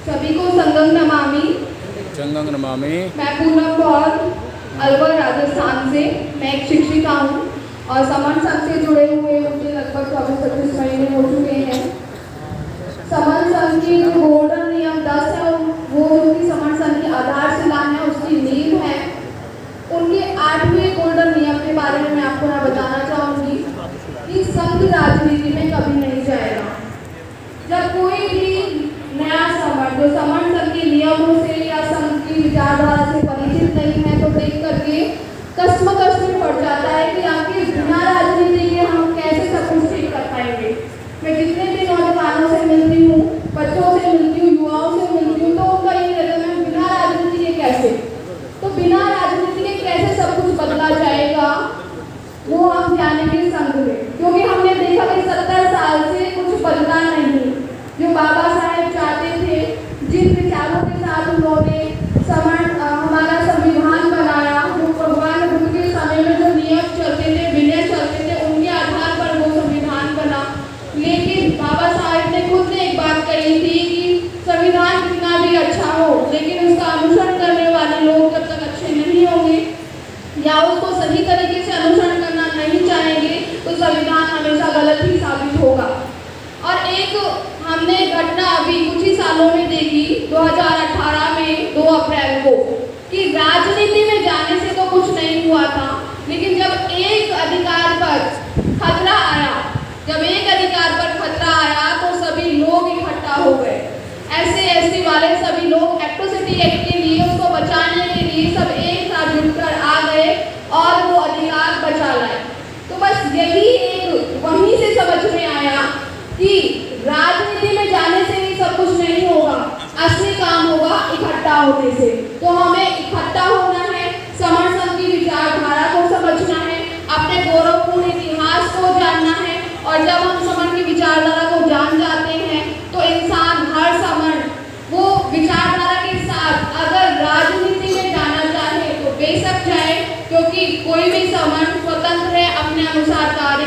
सभी को संगम नमामि। संगम नमामि। मैं पूनम कौर अलवर राजस्थान से। मैं एक शिक्षिका हूँ और समन संघ से जुड़े हुए मुझे लगभग 24-25 महीने हो चुके हैं। समन संघ की जो गोल्डन नियम 10 है वो जो कि समन संघ की आधारशिला है, उसकी नींव है, उनके 8वें गोल्डन नियम के बारे में मैं आपको यहाँ बताना चाहूँगी कि संघ राजनीति में कभी नहीं जाएगा। जब कोई भी नया समन जो समन संघ के नियमों से या संघ की विचारधारा से परिचित नहीं है तो देख करके कश्मकश में पड़ जाता है कि आखिर बिना राजनीति के हम कैसे सब कुछ ठीक कर पाएंगे। मैं जितने भी नौजवानों से मिलती हूँ, बच्चों से मिलती हूँ, युवाओं से मिलती हूँ, तो उनका ये रहता है बिना राजनीति के कैसे, तो बिना राजनीति के कैसे सब कुछ बदला जाएगा, वो हम जानेंगे संघ में। क्योंकि हमने देखा कि 70 साल से कुछ बदला नहीं। जो बाबा साहेब चाहते थे, जिन विचारों के साथ उन्होंने हमारा संविधान बनाया, वो भगवान बुद्ध के समय में जो नियम चलते थे, विनय चलते थे, उनके आधार पर वो संविधान बना। लेकिन बाबा साहेब ने खुद ने एक बात कही थी कि संविधान कितना भी अच्छा हो, लेकिन उसका अनुसरण करने वाले लोग जब तक अच्छे नहीं होंगे या उसको सही तरीके से अनुसरण करना नहीं चाहेंगे तो संविधान हमेशा गलत ही साबित होगा। और एक हमने घटना अभी कुछ ही सालों में देखी 2018 में 2 अप्रैल को कि राजनीति में जाने से तो कुछ नहीं हुआ था, लेकिन जब एक अधिकार पर खतरा आया तो सभी लोग इकट्ठा हो गए। SC वाले सभी लोग एट्रोसिटी एक्ट के लिए, उसको बचाने के लिए सब एक साथ जुटकर आ गए और वो अधिकार बचा लाए। तो बस यही एक वहीं से समझ में आया कि राजनीति में जाने से ही सब कुछ नहीं होगा, असली काम होगा इकट्ठा होने से। तो हमें इकट्ठा होना है, समन संघ की विचारधारा को समझना है, अपने गौरवपूर्ण इतिहास को जानना है। और जब हम समन की विचारधारा को जान जाते हैं तो इंसान हर समन वो विचारधारा के साथ अगर राजनीति में जाना चाहे तो बेशक जाए, क्योंकि कोई भी समन स्वतंत्र है अपने अनुसार कार्य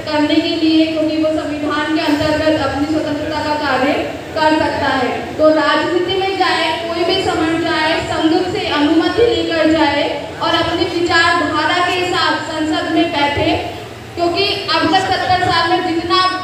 करने के लिए, क्योंकि वो संविधान के अंतर्गत अपनी स्वतंत्रता का कार्य कर सकता है। तो राजनीति में जाए, कोई भी समन जाए, संघ से अनुमति लेकर जाए और अपनी विचारधारा के साथ संसद में बैठे। क्योंकि अब तक 70 साल में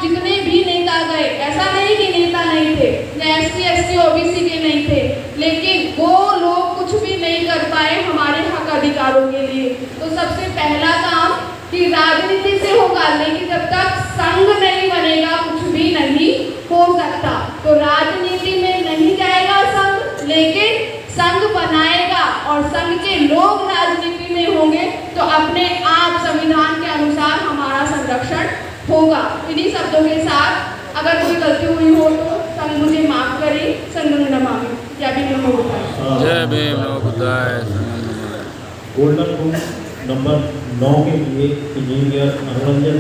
जितने भी नेता गए, ऐसा नहीं कि नेता नहीं थे या SC OBC के नहीं थे, लेकिन वो लोग कुछ भी नहीं कर पाए हमारे हक अधिकारों के लिए। तो सबसे पहला काम कि राजनीति से होगा, लेकिन जब तक संघ नहीं बनेगा कुछ भी नहीं हो सकता। तो राजनीति में नहीं जाएगा संघ, लेकिन संघ बनाएगा और संघ के लोग राजनीति में होंगे तो अपने आप संविधान के अनुसार हमारा संरक्षण होगा। इन्हीं शब्दों के साथ अगर कोई गलती हुई हो तो संघ मुझे माफ करे। संगम नमामि। जय भीम नमो बुद्धाय। जय भीम नमो बुद्धाय। गोल्डन बुक नंबर 9 के लिए इंजीनियर मनोरंजन